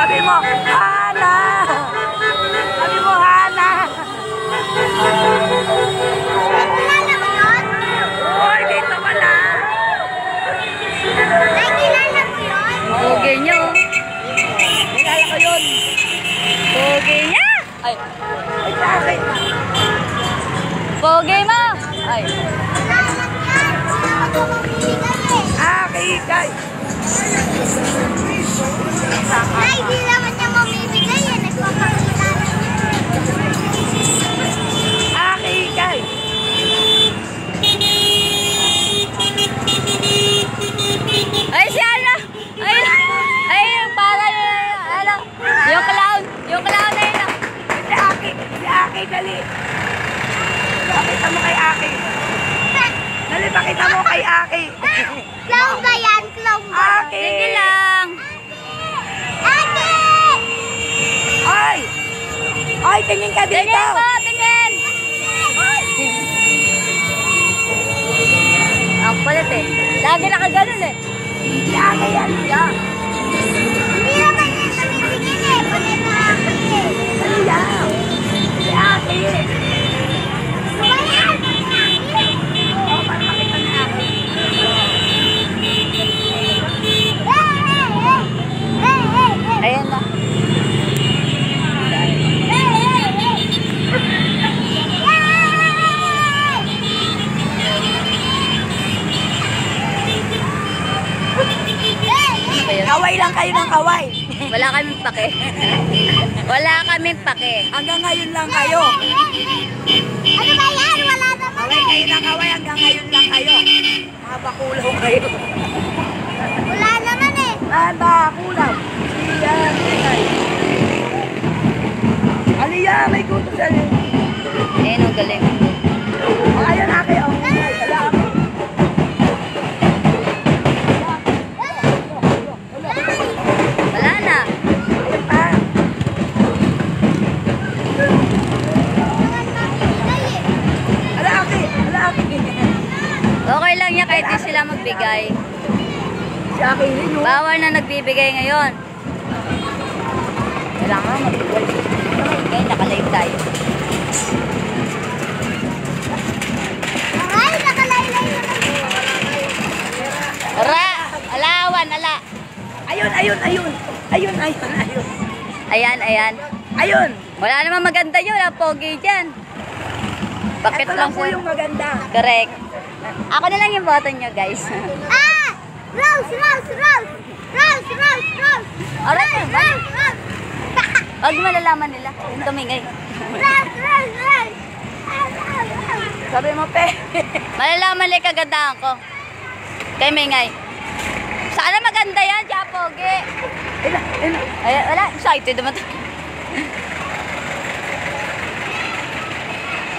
Sabi mo, Hana! Sabi mo, Hana! Kilala mo yun? Uy, dito wala! Ay, kilala mo yun? Pogi niya, oh. Kilala ko yun! Pogi niya! Ay, Ay, sa akin! pogi mo! Ay, Salamat yan. Salamat mo mamimigay eh. Akikay! Ay, di naman niya mamimigay eh. Nagpapakita na niya. Akikay! ay si ano? Ay, para ano? Yung clown na yun. Si Aki, dali! Pakita mo kay Aki! Dali, pakita mo kay Aki! Clown ba yan? Clown ba? Aki! Sige lang. Ate! Ay! Ay, tingin ka dito! Tingin po, tingin. Ang kulit eh. Lagi nakaganon eh. Si Aki yan siya! Hindi naman yan mamimigay eh. Pati na ako eh. Dali lang! Si Aki! Ano ba yan? Oh, para makita ni Aki! Ayan na. Kaway lang kayo ng kaway! Wala kaming pake. Wala kaming pake. Hanggang ngayon lang kayo! Ano ba yan? Wala naman Kaway kayo ng kaway, hanggang ngayon lang kayo! Mga bakulaw kayo! Wala naman eh. Saan bakulaw? Siya! Aliya! May gusto sa liyo! Ayan ang galing. Oh, ayun Aki! Oh, wala Aki! Wala na. Ayun pa! Ala Aki! Ala Aki! Okay lang yan kahit di sila magbigay. Si Aki rin yun! Bawal na nagbibigay ngayon. Kailangan magbigay. Okay, nakalive tayo. Ay, nakalaylay naman. Ra! Alawan, ala. Ayun! Ayun! Ayun! Ayun! Ayun! Ayun! Ayan, ayan. Ayun! Wala naman maganda yun. Ang pogi dyan. Bakit Ito lang lang po siya? yung maganda! Correct. Ako na lang yung boto nyo, guys. Ah! Rose! Rose! Rose! Rose! Rose! Rose! Alright. Rose! Rose! Huwag malalaman nila. Yung tumingay. Rose! Rose! Rose! Sabi mo, pe! Malalaman nila yung kagandahan ko. Kay Mingay. Sana maganda yan, siya pogi. Ay, wala. Excited naman.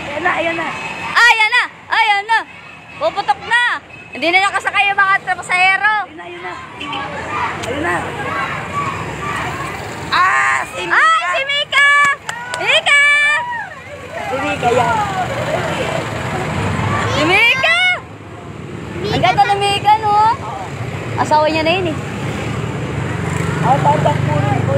Ayan na! Ayan na! Ayan na! Ayan na! Puputok na! Hindi na nakasakay yung mga trapasahero. Ayun na! Ayun na! Ayun na! Ah! Si Mika! Ay, si Mika! Mika! Si Mika yan! Si Mika! Ang ganda ni Mika, no? Asawa niya na yun eh. Ang tatak po rin.